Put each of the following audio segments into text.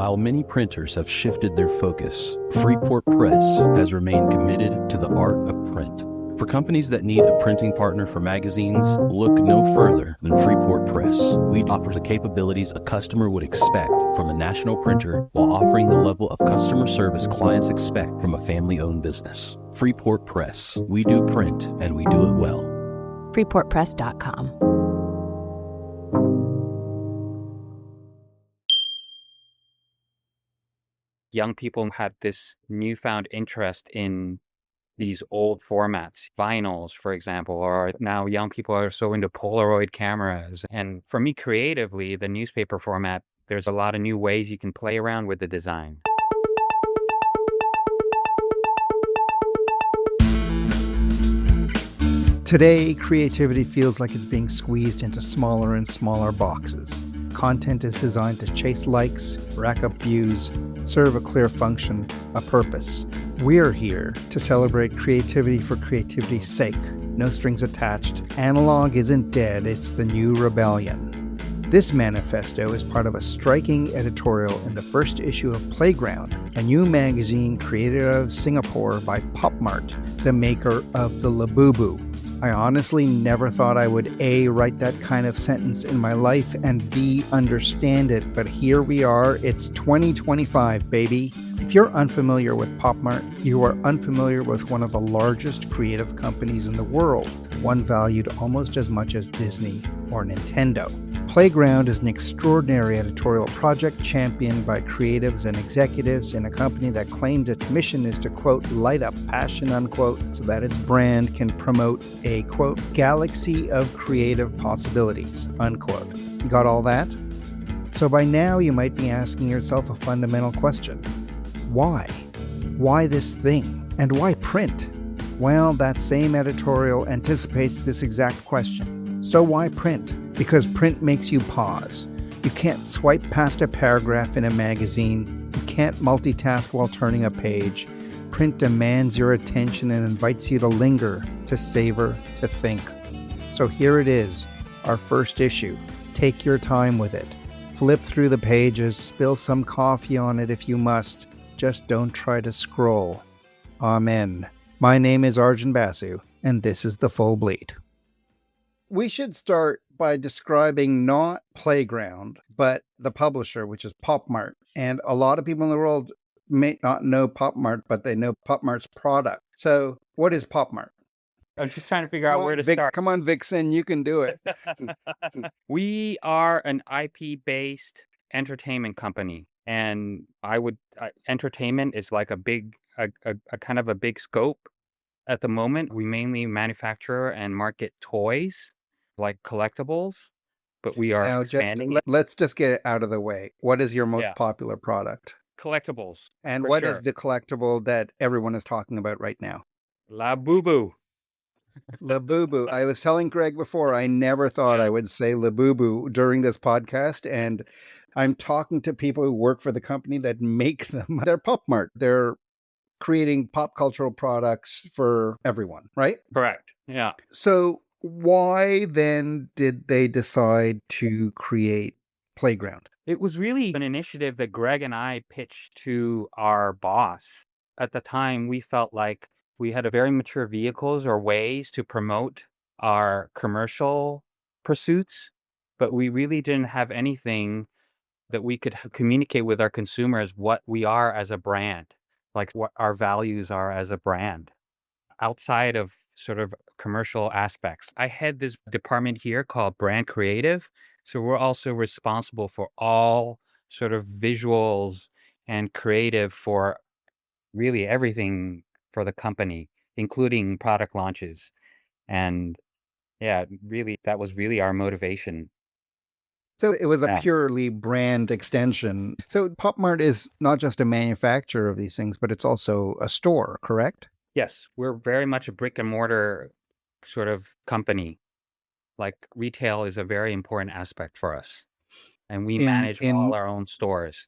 While many printers have shifted their focus, Freeport Press has remained committed to the art of print. For companies that need a printing partner for magazines, look no further than Freeport Press. We offer the capabilities a customer would expect from a national printer while offering the level of customer service clients expect from a family-owned business. Freeport Press. We do print, and we do it well. FreeportPress.com. Young people had this newfound interest in these old formats, vinyls, for example, or now young people are so into Polaroid cameras. And for me, creatively, the newspaper format, there's a lot of new ways you can play around with the design. Today, creativity feels like it's being squeezed into smaller and smaller boxes. Content is designed to chase likes, rack up views, serve a clear function, a purpose. We're here to celebrate creativity for creativity's sake. No strings attached. Analog isn't dead, it's the new rebellion. This manifesto is part of a striking editorial in the first issue of Playground, a new magazine created out of Singapore by PopMart, the maker of the Labubu. I honestly never thought I would A, write that kind of sentence in my life, and B, understand it, but here we are, it's 2025, baby. If you're unfamiliar with PopMart, you are unfamiliar with one of the largest creative companies in the world, one valued almost as much as Disney or Nintendo. Playground is an extraordinary editorial project championed by creatives and executives in a company that claimed its mission is to, quote, light up passion, unquote, so that its brand can promote a, quote, galaxy of creative possibilities, unquote. You got all that? So by now you might be asking yourself a fundamental question. Why? Why this thing? And why print? Well, that same editorial anticipates this exact question. So why print? Because print makes you pause. You can't swipe past a paragraph in a magazine. You can't multitask while turning a page. Print demands your attention and invites you to linger, to savor, to think. So here it is, our first issue. Take your time with it. Flip through the pages, spill some coffee on it if you must. Just don't try to scroll. Amen. My name is Arjun Basu, and this is The Full Bleed. We should start by describing not Playground, but the publisher, which is PopMart. And a lot of people in the world may not know PopMart, but they know PopMart's product. So what is PopMart? I'm just trying to figure out where to start. Come on, Vicson, you can do it. We are an IP-based entertainment company. And entertainment is like a kind of a big scope at the moment. We mainly manufacture and market toys, like collectibles, but we are now expanding. Let's just get it out of the way. What is your most popular product? Collectibles. And what is the collectible that everyone is talking about right now? Labubu. Labubu. I was telling Greg before, I never thought I would say Labubu during this podcast, and I'm talking to people who work for the company that make them. They're PopMart. They're creating pop cultural products for everyone, right? Correct. Yeah. So why then did they decide to create Playground? It was really an initiative that Greg and I pitched to our boss. At the time, we felt like we had a very mature vehicles or ways to promote our commercial pursuits, but we really didn't have anything that we could communicate with our consumers what we are as a brand, like what our values are as a brand outside of sort of commercial aspects. I had this department here called Brand Creative. So we're also responsible for all sort of visuals and creative for really everything for the company, including product launches. And yeah, really, that was really our motivation. So it was a purely brand extension. So PopMart is not just a manufacturer of these things, but it's also a store, correct? Yes, we're very much a brick and mortar sort of company. Like retail is a very important aspect for us. And we manage all our own stores.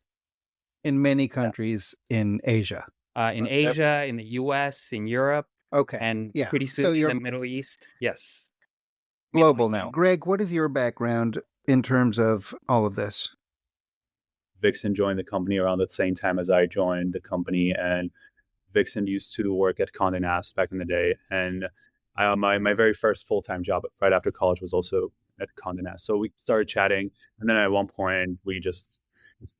In many countries in Asia. In Asia, in the US, in Europe. Okay. And pretty soon in the Middle East. Yes. Global now. Greg, what is your background in terms of all of this? Vicson joined the company around the same time as I joined the company, and Vicson used to work at Condé Nast back in the day, and my very first full time job right after college was also at Condé Nast. So we started chatting, and then at one point this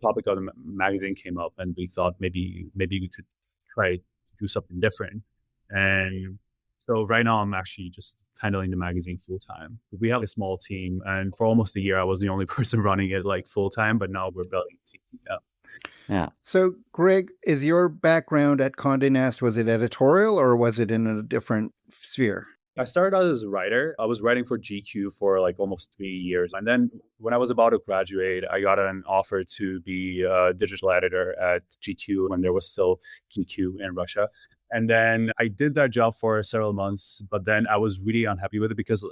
topic of the magazine came up, and we thought maybe we could try to do something different. And so right now I'm actually just handling the magazine full time. We have a small team, and for almost a year I was the only person running it like full time, but now we're building a team. Yeah. Yeah. So, Greg, is your background at Condé Nast, was it editorial or was it in a different sphere? I started out as a writer. I was writing for GQ for like almost 3 years. And then when I was about to graduate, I got an offer to be a digital editor at GQ when there was still GQ in Russia. And then I did that job for several months, but then I was really unhappy with it because,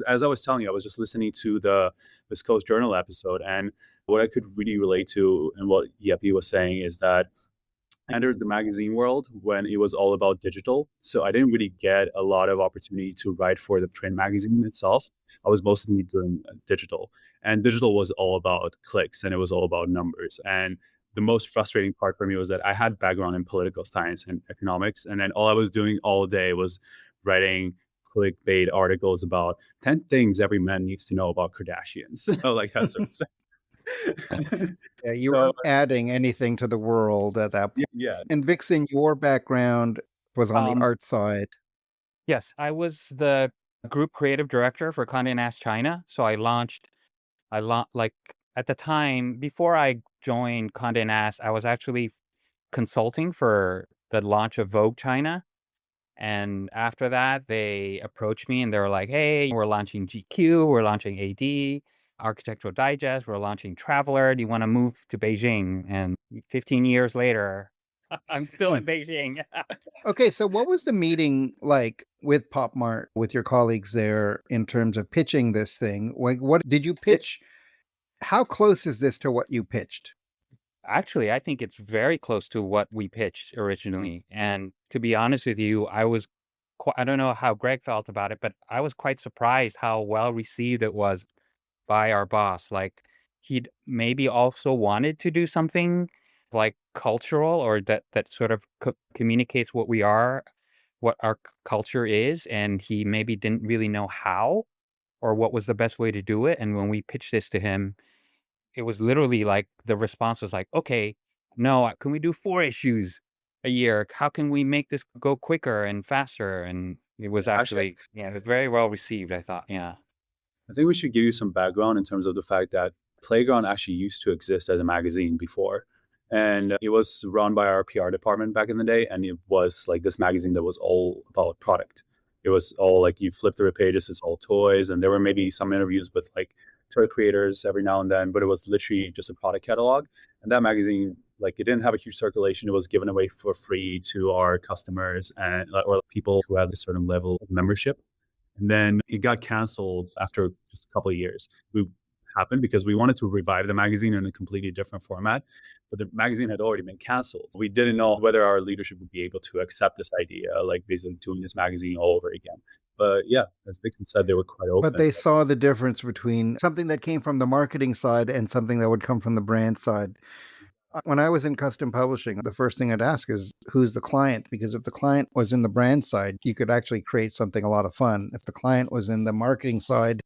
as I was telling you, I was just listening to the West Coast Journal episode. And what I could really relate to and what Yepi was saying is that entered the magazine world when it was all about digital. So I didn't really get a lot of opportunity to write for the print magazine itself. I was mostly doing digital. And digital was all about clicks and it was all about numbers. And the most frustrating part for me was that I had background in political science and economics. And then all I was doing all day was writing clickbait articles about 10 things every man needs to know about Kardashians. Like that sort of stuff. Yeah, you So, weren't adding anything to the world at that point. yeah. And Vixen, your background was on the Um, art side. Yes, I was the group creative director for Condé Nast China. So like at the time before I joined Condé Nast, I was actually consulting for the launch of Vogue China. And after that, they approached me and they were like, "Hey, we're launching GQ, we're launching AD, Architectural Digest, we're launching Traveler. Do you want to move to Beijing?" And 15 years later, I'm still in Beijing. Okay, so what was the meeting like with Pop Mart, with your colleagues there in terms of pitching this thing? Like, what did you pitch? How close is this to what you pitched? Actually, I think it's very close to what we pitched originally. And to be honest with you, I don't know how Greg felt about it, but I was quite surprised how well received it was by our boss. Like he'd maybe also wanted to do something like cultural or that sort of communicates what we are, what our culture is. And he maybe didn't really know how or what was the best way to do it. And when we pitched this to him, it was literally like the response was like, "Okay, no, can we do 4 issues a year? How can we make this go quicker and faster?" And it was Actually, actually, yeah, it was very well received, I thought. Yeah. I think we should give you some background in terms of the fact that Playground actually used to exist as a magazine before. And it was run by our PR department back in the day. And it was like this magazine that was all about product. It was all like you flip through the pages, it's all toys. And there were maybe some interviews with like toy creators every now and then, but it was literally just a product catalog. And that magazine, like it didn't have a huge circulation. It was given away for free to our customers and or people who had a certain level of membership. And then it got canceled after just a couple of years. We happened because we wanted to revive the magazine in a completely different format, but the magazine had already been canceled. We didn't know whether our leadership would be able to accept this idea, like basically doing this magazine all over again. But yeah, as Vicson said, they were quite open. But they saw the difference between something that came from the marketing side and something that would come from the brand side. When I was in custom publishing, the first thing I'd ask is who's the client? Because if the client was in the brand side, you could actually create something a lot of fun. If the client was in the marketing side,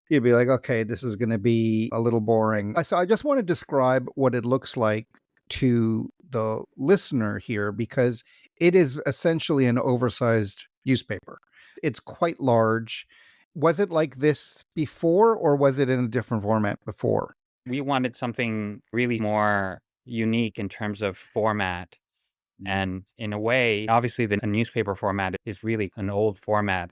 you'd be like, okay, this is going to be a little boring. So I just want to describe what it looks like to the listener here because it is essentially an oversized newspaper. It's quite large. Was it like this before or was it in a different format before? We wanted something really more unique in terms of format. And in a way, obviously, the newspaper format is really an old format,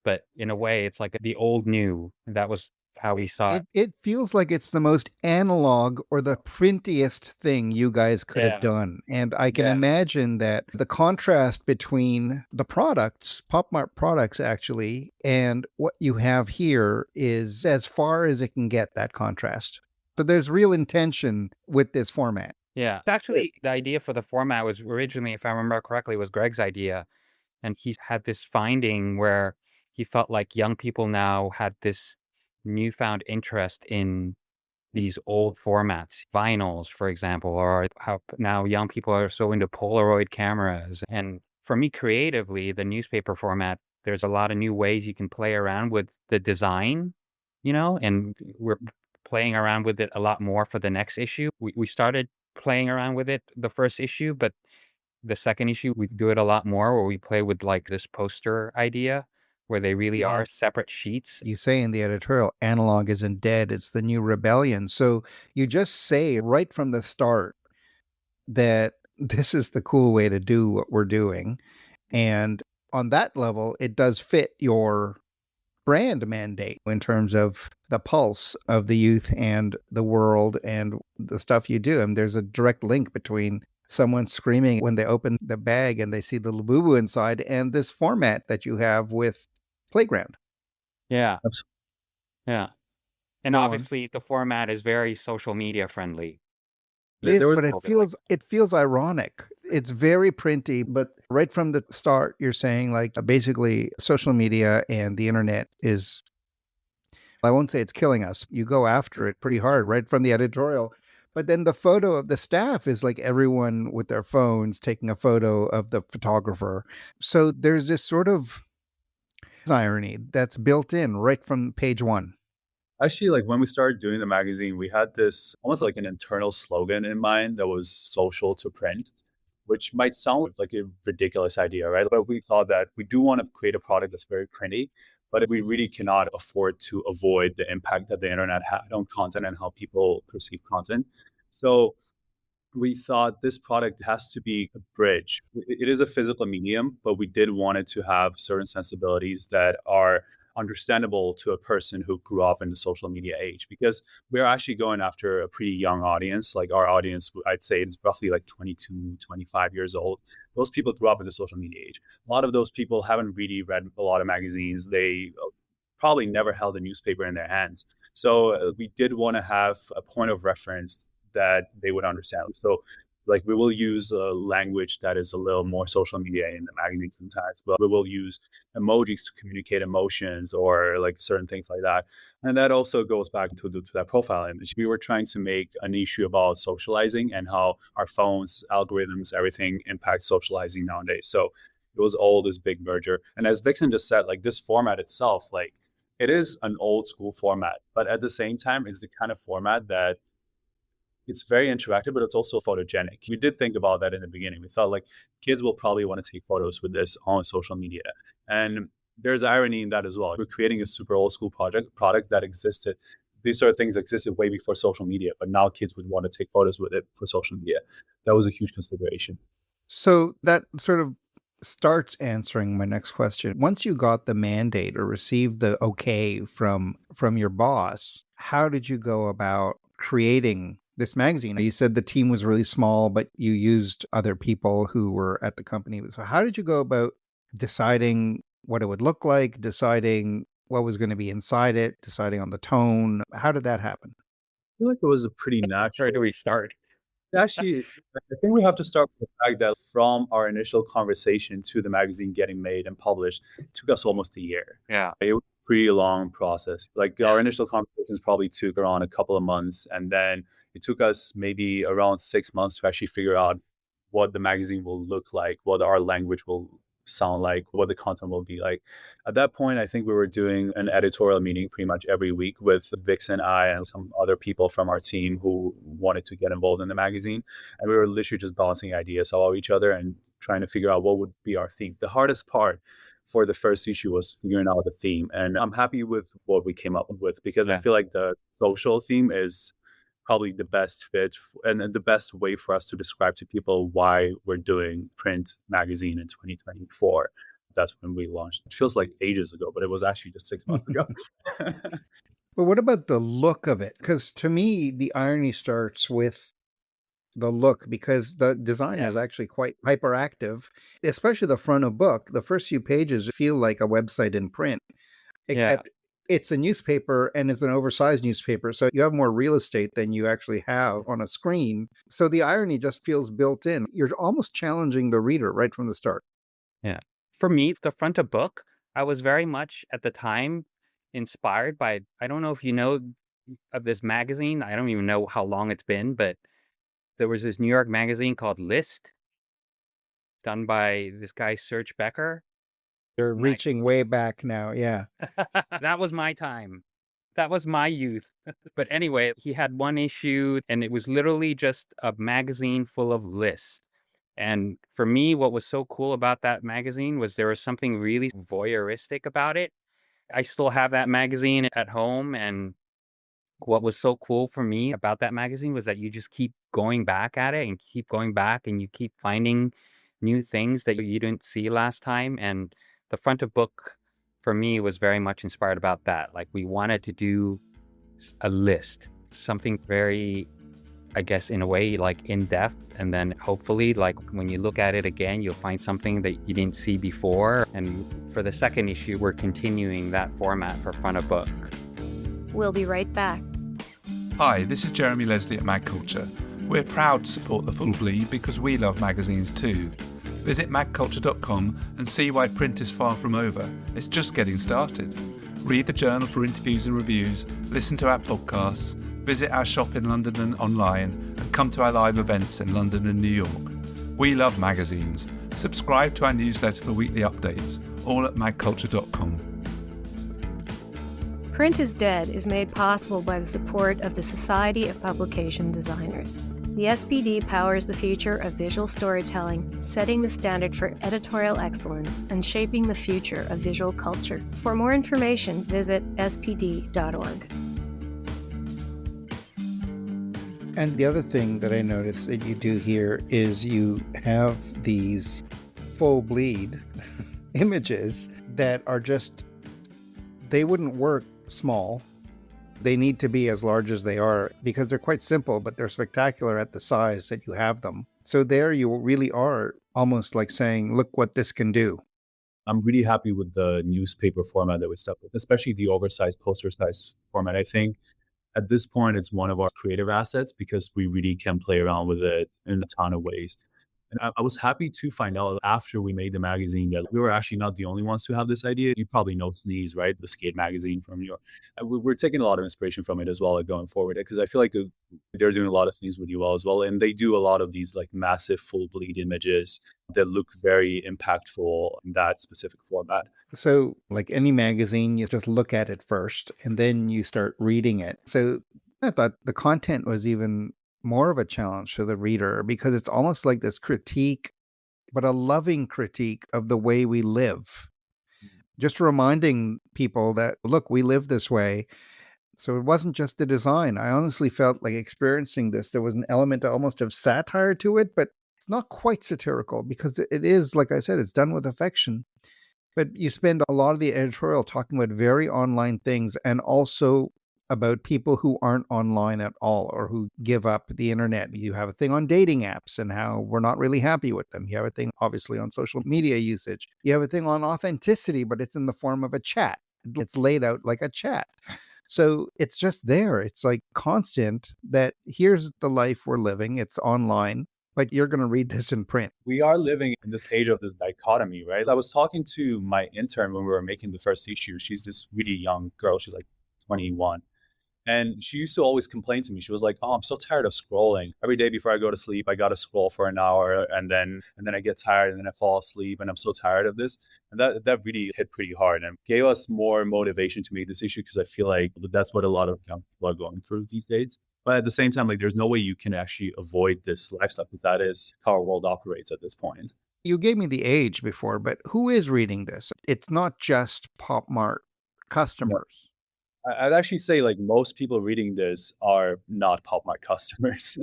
but in a way, it's like the old new. That was how we saw it. It feels like it's the most analog or the printiest thing you guys could have done. And I can imagine that the contrast between the products, Pop Mart products actually, and what you have here is as far as it can get, that contrast. But there's real intention with this format. Yeah. Actually, the idea for the format was originally, if I remember correctly, was Greg's idea. And he had this finding where he felt like young people now had this newfound interest in these old formats, vinyls, for example, or how now young people are so into Polaroid cameras. And for me, creatively, the newspaper format, there's a lot of new ways you can play around with the design, and we're playing around with it a lot more for the next issue. We started playing around with it the first issue, but the second issue, we do it a lot more where we play with like this poster idea where they really Yeah. are separate sheets. You say in the editorial, analog isn't dead, it's the new rebellion. So you just say right from the start that this is the cool way to do what we're doing. And on that level, it does fit your brand mandate in terms of the pulse of the youth and the world and the stuff you do. And there's a direct link between someone screaming when they open the bag and they see the boo-boo inside and this format that you have with Playground. Yeah. Abs- Yeah. And Go on. obviously the format is very social media friendly. There was But it feels ironic. It's very printy, but right from the start, you're saying like basically social media and the internet is, I won't say it's killing us. You go after it pretty hard right from the editorial. But then the photo of the staff is like everyone with their phones taking a photo of the photographer. So there's this sort of irony that's built in right from page one. actually, like when we started doing the magazine, we had this almost like an internal slogan in mind that was social to print, which might sound like a ridiculous idea, right? But we thought that we do want to create a product that's very printy, but we really cannot afford to avoid the impact that the internet had on content and how people perceive content. So we thought this product has to be a bridge. It is a physical medium, but we did want it to have certain sensibilities that are understandable to a person who grew up in the social media age, because we're actually going after a pretty young audience. Like our audience, I'd say, is roughly like 22, 25 years old. Those people grew up in the social media age. A lot of those people haven't really read a lot of magazines. They probably never held a newspaper in their hands. So we did want to have a point of reference that they would understand. So like we will use a language that is a little more social media in the magazine sometimes, but we will use emojis to communicate emotions or like certain things like that. And that also goes back to that profile image. We were trying to make an issue about socializing and how our phones, algorithms, everything impacts socializing nowadays. So it was all this big merger. And as Vicson just said, like this format itself, like it is an old school format, but at the same time, it's the kind of format that it's very interactive, but it's also photogenic. We did think about that in the beginning. We thought like kids will probably want to take photos with this on social media. And there's irony in that as well. We're creating a super old school product that existed. These sort of things existed way before social media, but now kids would want to take photos with it for social media. That was a huge consideration. So that sort of starts answering my next question. Once you got the mandate or received the okay from your boss, how did you go about creating this magazine? You said the team was really small, but you used other people who were at the company. So how did you go about deciding what it would look like, deciding what was going to be inside it, deciding on the tone? How did that happen? I feel like it was a pretty natural. Where do we start? Actually, I think we have to start with the fact that from our initial conversation to the magazine getting made and published, it took us almost a year. Yeah. It was a pretty long process. Like our initial conversations probably took around a couple of months, and then it took us maybe around 6 months to actually figure out what the magazine will look like, what our language will sound like, what the content will be like. At that point, I think we were doing an editorial meeting pretty much every week with Vicson, I, and some other people from our team who wanted to get involved in the magazine. And we were literally just bouncing ideas off each other and trying to figure out what would be our theme. The hardest part for the first issue was figuring out the theme. And I'm happy with what we came up with, because I feel like the social theme is probably the best fit and the best way for us to describe to people why we're doing print magazine in 2024. That's when we launched. It feels like ages ago, but it was actually just 6 months ago. But what about the look of it? Because to me, the irony starts with the look, because the design is actually quite hyperactive, especially the front of book. The first few pages feel like a website in print, except it's a newspaper and it's an oversized newspaper. So you have more real estate than you actually have on a screen. So the irony just feels built in. You're almost challenging the reader right from the start. Yeah. For me, the front of book, I was very much at the time inspired by, I don't know if you know of this magazine. I don't even know how long it's been, but there was this New York magazine called List, done by this guy, Serge Becker. You're My reaching way back now. Yeah. That was my time. That was my youth. But anyway, he had one issue, and it was literally just a magazine full of lists. And for me, what was so cool about that magazine was there was something really voyeuristic about it. I still have that magazine at home, and what was so cool for me about that magazine was that you just keep going back at it and keep going back, and you keep finding new things that you didn't see last time. And the front of book for me was very much inspired about that. Like, we wanted to do a list, something very, I guess, in a way, like in depth. And then hopefully, like, when you look at it again, you'll find something that you didn't see before. And for the second issue, we're continuing that format for front of book. We'll be right back. Hi, this is Jeremy Leslie at Mag Culture. We're proud to support the Full Bleed because we love magazines too. Visit magculture.com and see why print is far from over. It's just getting started. Read the journal for interviews and reviews, listen to our podcasts, visit our shop in London and online, and come to our live events in London and New York. We love magazines. Subscribe to our newsletter for weekly updates, all at magculture.com. Print is Dead is made possible by the support of the Society of Publication Designers. The SPD powers the future of visual storytelling, setting the standard for editorial excellence and shaping the future of visual culture. For more information, visit spd.org. And the other thing that I noticed that you do here is you have these full bleed images that are just, they wouldn't work small. They need to be as large as they are because they're quite simple, but they're spectacular at the size that you have them. So there you really are almost like saying, look what this can do. I'm really happy with the newspaper format that we stuck with, especially the oversized poster size format. I think at this point, it's one of our creative assets because we really can play around with it in a ton of ways. And I was happy to find out after we made the magazine that we were actually not the only ones to have this idea. You probably know Sneeze, right? The skate magazine from New York. And we're taking a lot of inspiration from it as well, like, going forward, because I feel like they're doing a lot of things with UL as well. And they do a lot of these like massive full bleed images that look very impactful in that specific format. So like any magazine, you just look at it first and then you start reading it. So I thought the content was even more of a challenge to the reader because it's almost like this critique, but a loving critique of the way we live. Just reminding people that, look, we live this way. So it wasn't just the design. I honestly felt like experiencing this. There was an element almost of satire to it, but it's not quite satirical because it is, like I said, it's done with affection. But you spend a lot of the editorial talking about very online things and also about people who aren't online at all or who give up the internet. You have a thing on dating apps and how we're not really happy with them. You have a thing, obviously, on social media usage. You have a thing on authenticity, but it's in the form of a chat. It's laid out like a chat. So it's just there. It's like constant that here's the life we're living. It's online, but you're going to read this in print. We are living in this age of this dichotomy, right? I was talking to my intern when we were making the first issue. She's this really young girl. She's like 21. And she used to always complain to me. She was like, "Oh, I'm so tired of scrolling. Every day before I go to sleep, I got to scroll for an hour and then I get tired and then I fall asleep and I'm so tired of this." And that really hit pretty hard and gave us more motivation to make this issue because I feel like that's what a lot of young people are going through these days. But at the same time, like, there's no way you can actually avoid this lifestyle because that is how our world operates at this point. You gave me the age before, but who is reading this? It's not just Pop Mart customers. I'd actually say like most people reading this are not Pop Mart customers.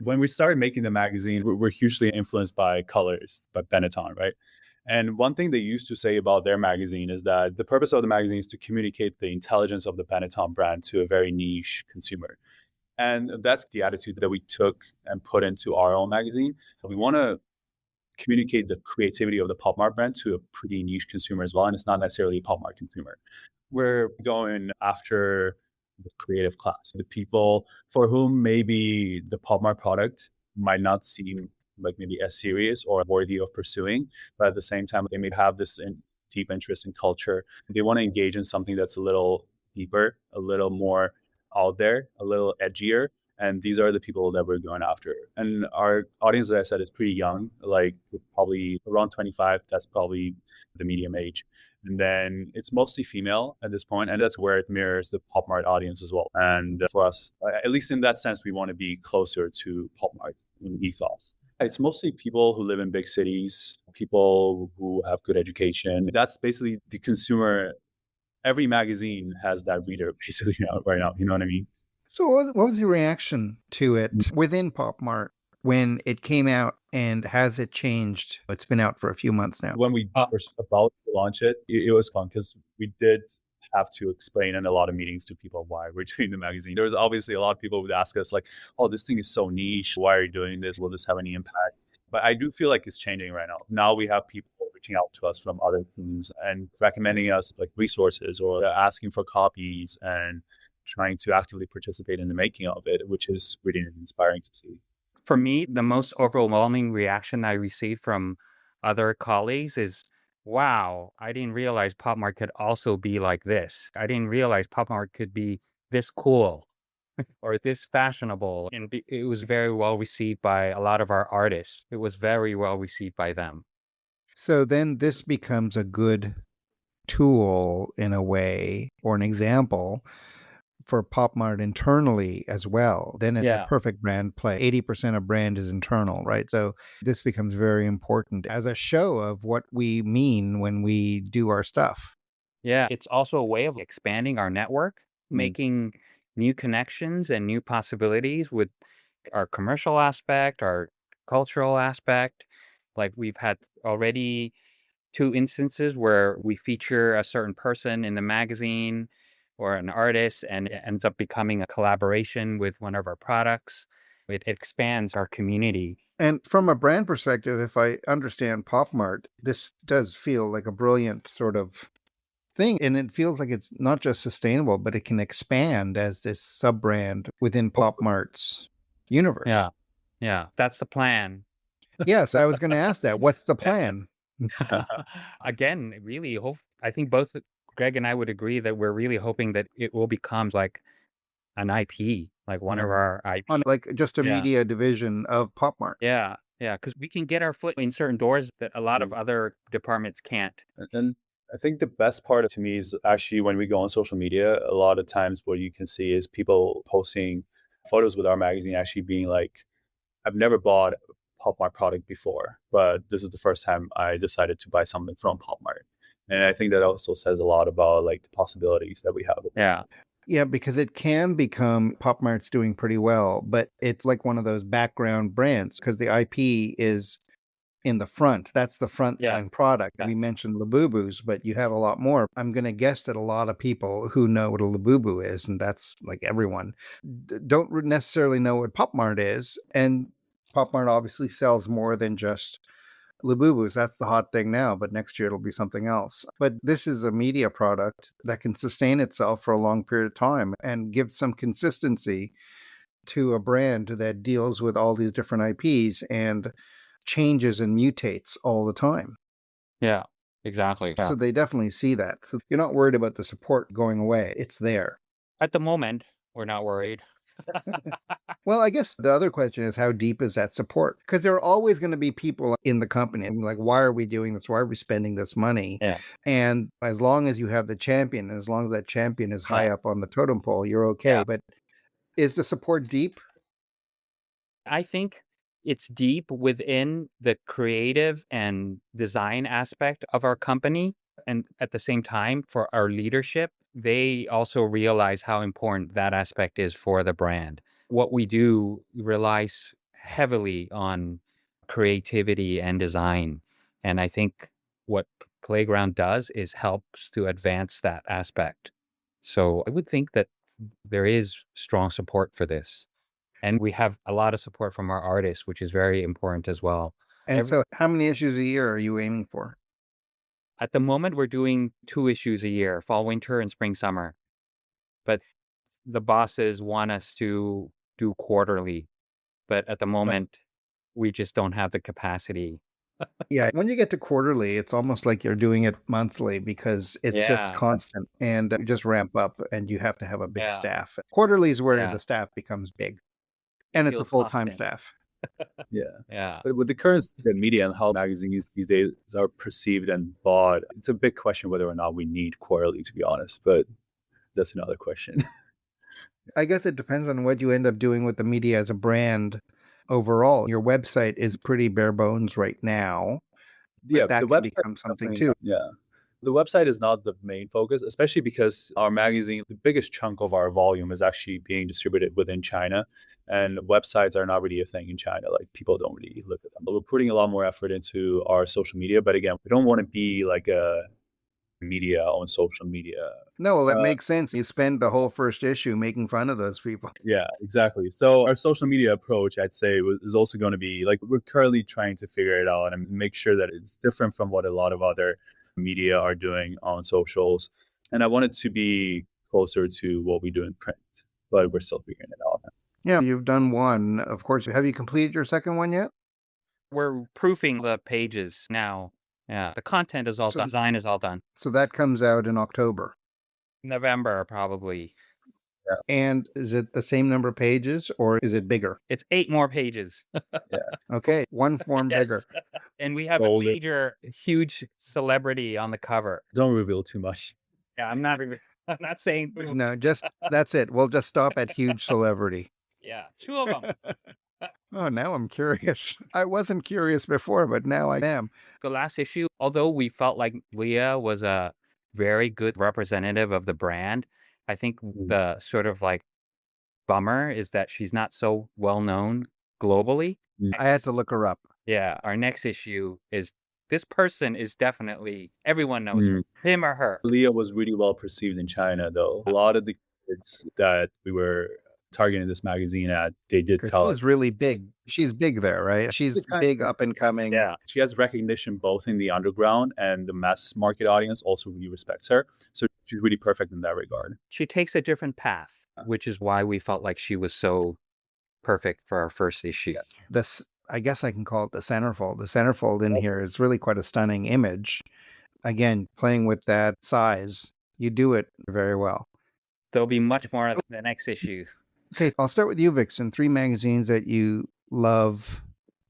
When we started making the magazine, we're hugely influenced by Colors, by Benetton, right? And one thing they used to say about their magazine is that the purpose of the magazine is to communicate the intelligence of the Benetton brand to a very niche consumer. And that's the attitude that we took and put into our own magazine. We want to communicate the creativity of the Pop Mart brand to a pretty niche consumer as well. And it's not necessarily a Pop Mart consumer. We're going after the creative class, the people for whom maybe the Pop Mart product might not seem like maybe as serious or worthy of pursuing, but at the same time, they may have this deep interest in culture. They want to engage in something that's a little deeper, a little more out there, a little edgier. And these are the people that we're going after. And our audience, as I said, is pretty young, like probably around 25. That's probably the medium age. And then it's mostly female at this point, and that's where it mirrors the Pop Mart audience as well. And for us, at least in that sense, we want to be closer to Pop Mart in ethos. It's mostly people who live in big cities, people who have good education. That's basically the consumer. Every magazine has that reader basically right now. You know what I mean? So what was your reaction to it within Pop Mart when it came out, and has it changed? It's been out for a few months now. When we were about to launch it was fun because we did have to explain in a lot of meetings to people why we're doing the magazine. There was obviously a lot of people who would ask us like, oh, this thing is so niche. Why are you doing this? Will this have any impact? But I do feel like it's changing right now. Now we have people reaching out to us from other teams and recommending us like resources or asking for copies and trying to actively participate in the making of it, which is really inspiring to see. For me, the most overwhelming reaction I received from other colleagues is, wow, I didn't realize Pop Mart could also be like this. I didn't realize Pop Mart could be this cool or this fashionable. And it was very well received by a lot of our artists. It was very well received by them. So then this becomes a good tool in a way, or an example for Pop Mart internally as well. Then it's a perfect brand play. 80% of brand is internal, right? So this becomes very important as a show of what we mean when we do our stuff. Yeah, it's also a way of expanding our network, making new connections and new possibilities with our commercial aspect, our cultural aspect. Like we've had already 2 instances where we feature a certain person in the magazine or an artist, and it ends up becoming a collaboration with one of our products. It expands our community. And from a brand perspective, if I understand Pop Mart, this does feel like a brilliant sort of thing. And it feels like it's not just sustainable, but it can expand as this sub-brand within Pop Mart's universe. Yeah, that's the plan. Yes, I was going to ask that. What's the plan? Again, really I think both Greg and I would agree that we're really hoping that it will become like an IP, like one of our IP. On like just a media division of Pop Mart. Yeah, because we can get our foot in certain doors that a lot of other departments can't. And I think the best part to me is actually when we go on social media, a lot of times what you can see is people posting photos with our magazine actually being like, I've never bought a Pop Mart product before, but this is the first time I decided to buy something from Pop Mart. And I think that also says a lot about like the possibilities that we have. Yeah, because it can become Pop Mart's doing pretty well, but it's like one of those background brands because the IP is in the front. That's the front line product. We mentioned Labubus, but you have a lot more. I'm going to guess that a lot of people who know what a Labubu is, and that's like everyone, don't necessarily know what Pop Mart is. And Pop Mart obviously sells more than just Labubus. That's the hot thing now, but next year it'll be something else. But this is a media product that can sustain itself for a long period of time and give some consistency to a brand that deals with all these different IPs and changes and mutates all the time. Yeah, exactly. So they definitely see that. So you're not worried about the support going away. It's there. At the moment, we're not worried. Well, I guess the other question is how deep is that support? Because there are always going to be people in the company like, why are we doing this? Why are we spending this money? And as long as you have the champion, and as long as that champion is high up on the totem pole, you're okay. But is the support deep? I think it's deep within the creative and design aspect of our company. And at the same time, for our leadership, they also realize how important that aspect is for the brand. What we do relies heavily on creativity and design. And I think what Playground does is helps to advance that aspect. So I would think that there is strong support for this. And we have a lot of support from our artists, which is very important as well. And so how many issues a year are you aiming for? At the moment, we're doing 2 issues a year, fall, winter, and spring, summer. But the bosses want us to do quarterly. But at the moment, we just don't have the capacity. Yeah, when you get to quarterly, it's almost like you're doing it monthly because it's just Yeah, constant and you just ramp up and you have to have a big yeah, staff. Quarterly is where yeah. the staff becomes big and it's a Feels full-time constant. staff. Yeah. Yeah. But with the current state of media and how magazines these days are perceived and bought, it's a big question whether or not we need quarterly, to be honest. But that's another question. I guess it depends on what you end up doing with the media as a brand overall. Your website is pretty bare bones right now, but Yeah, the that can website become is something definitely, too. yeah. The website is not the main focus, especially because our magazine, the biggest chunk of our volume is actually being distributed within China. And websites are not really a thing in China. Like people don't really look at them. But we're putting a lot more effort into our social media. But again, we don't want to be like a media on social media. No, well, that Uh, makes sense. You spend the whole first issue making fun of those people. Yeah, exactly. So our social media approach, I'd say, is also going to be like we're currently trying to figure it out and make sure that it's different from what a lot of other media are doing on socials. And I want it to be closer to what we do in print, but we're still figuring it out. Yeah, you've done one. Of course, have you completed your second one yet? We're proofing the pages now. Yeah. The content is all So, done. Design is all done. so that comes out in October. November, probably. And is it the same number of pages or is it bigger? It's 8 more pages. Yeah, Okay, one form bigger. Yes. And we have a Golden. major, huge celebrity on the cover. Don't reveal too much. Yeah, I'm not saying. No, just that's it. We'll just stop at huge celebrity. Yeah, 2 of them. Oh, now I'm curious. I wasn't curious before, but now I am. The last issue, although we felt like Leah was a very good representative of the brand, I think the sort of like bummer is that she's not so well known globally. I had to look her up. Yeah, our next issue is this person is definitely everyone knows her, him or her. Leah was really well perceived in China, though. A lot of the kids that we were targeting this magazine at, they did 'Cause tell us. she's really big. She's big there, right? She's The kind- big, up and coming. Yeah, She has recognition both in the underground and the mass market audience also really respects her. So she's really perfect in that regard. she takes a different path, which is why we felt like she was so perfect for our first issue. This, I guess I can call it the centerfold. The centerfold in here is really quite a stunning image. Again, playing with that size, you do it very well. There'll be much more of the next issue. Okay, I'll start with you, Vicson. 3 magazines that you love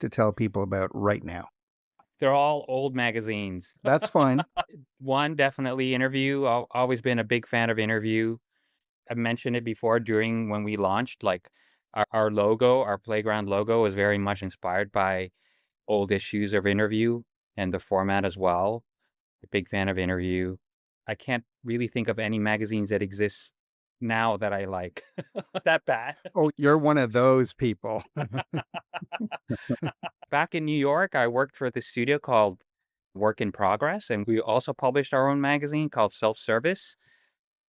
to tell people about right now. They're all old magazines. That's fine. One, definitely Interview. I've always been a big fan of Interview. I mentioned it before during when we launched, like our logo, our playground logo is very much inspired by old issues of Interview and the format as well. A big fan of Interview. I can't really think of any magazines that exist now that I like. That bad. Oh, you're one of those people. Back in New York, I worked for this studio called Work in Progress, and we also published our own magazine called Self Service.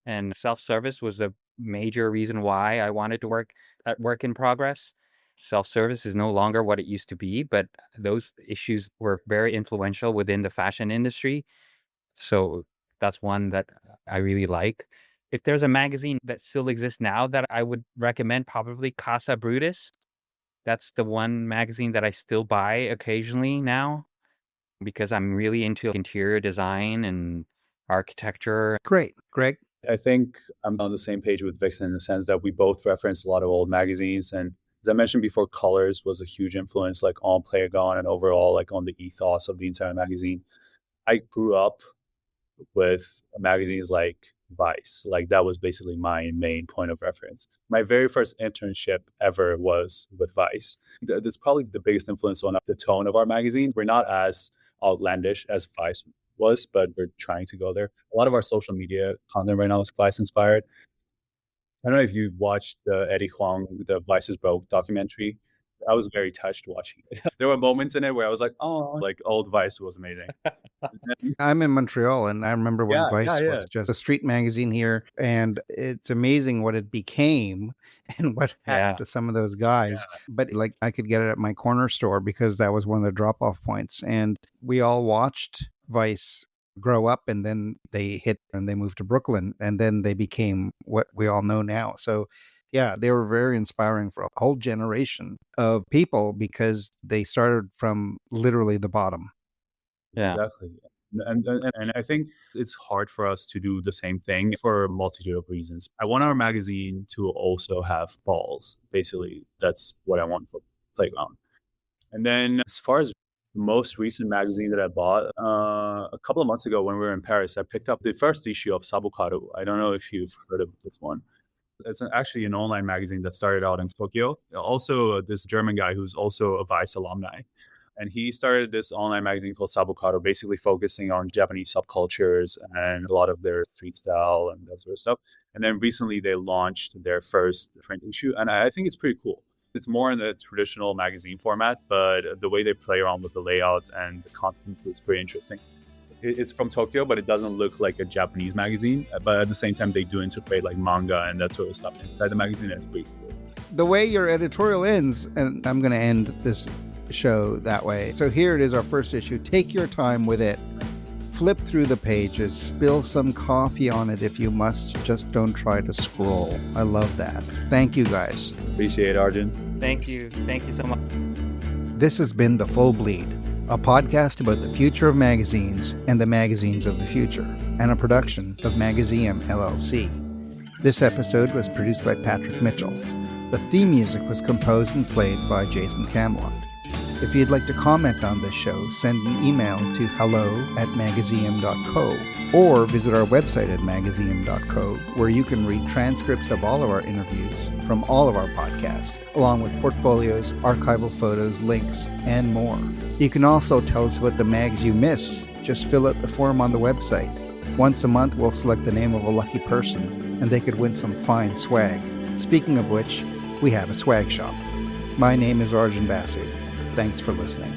And Self Service was a major reason why I wanted to work at Work in Progress. Self service is no longer what it used to be, but those issues were very influential within the fashion industry. So that's one that I really like. If there's a magazine that still exists now that I would recommend, probably Casa Brutus. That's the one magazine that I still buy occasionally now because I'm really into interior design and architecture. Great. Greg? I think I'm on the same page with Vixen in the sense that we both reference a lot of old magazines. And as I mentioned before, colors was a huge influence like on Playgon and overall like on the ethos of the entire magazine. I grew up with magazines like Vice. Like that was basically my main point of reference. My very first internship ever was with Vice. That's probably the biggest influence on the tone of our magazine. We're not as outlandish as Vice was, but we're trying to go there. A lot of our social media content right now is Vice inspired. I don't know if you watched the Eddie Huang, the Vice is Broke documentary. I was very touched watching it. There were moments in it where I was like, oh, like old Vice was amazing. I'm in Montreal, and I remember when Yeah, Vice yeah. was just a street magazine here, and it's amazing what it became and what happened Yeah. to some of those guys. But like, I could get it at my corner store because that was one of the drop-off points, and we all watched Vice grow up, and then they hit and they moved to Brooklyn, and then they became what we all know now. So Yeah, they were very inspiring for a whole generation of people because they started from literally the bottom. Yeah. Exactly. And I think it's hard for us to do the same thing for a multitude of reasons. I want our magazine to also have balls. Basically, that's what I want for Playground. And then as far as the most recent magazine that I bought, a couple of months ago when we were in Paris, I picked up the first issue of Sabukado. I don't know if you've heard of this one. It's actually an online magazine that started out in Tokyo. Also, this German guy who's also a Vice alumni. And he started this online magazine called Sabukado, basically focusing on Japanese subcultures and a lot of their street style and that sort of stuff. And then recently they launched their first print issue. And I think it's pretty cool. It's more in the traditional magazine format, but the way they play around with the layout and the content is pretty interesting. It's from Tokyo, but it doesn't look like a Japanese magazine. But at the same time, they do integrate like manga and that sort of stuff inside the magazine. And it's pretty cool. The way your editorial ends, and I'm going to end this show that way. So here it is, our first issue. Take your time with it. Flip through the pages. Spill some coffee on it if you must. Just don't try to scroll. I love that. Thank you, guys. Appreciate it, Arjun. Thank you. Thank you so much. This has been The Full Bleed, a podcast about the future of magazines and the magazines of the future, and a production of Magazium LLC. This episode was produced by Patrick Mitchell. The theme music was composed and played by Jason Camelot. If you'd like to comment on this show, send an email to hello@magazium.co or visit our website at magazium.co, where you can read transcripts of all of our interviews from all of our podcasts, along with portfolios, archival photos, links, and more. You can also tell us what the mags you miss. Just fill out the form on the website. Once a month, we'll select the name of a lucky person, and they could win some fine swag. Speaking of which, we have a swag shop. My name is Arjun Basu. Thanks for listening.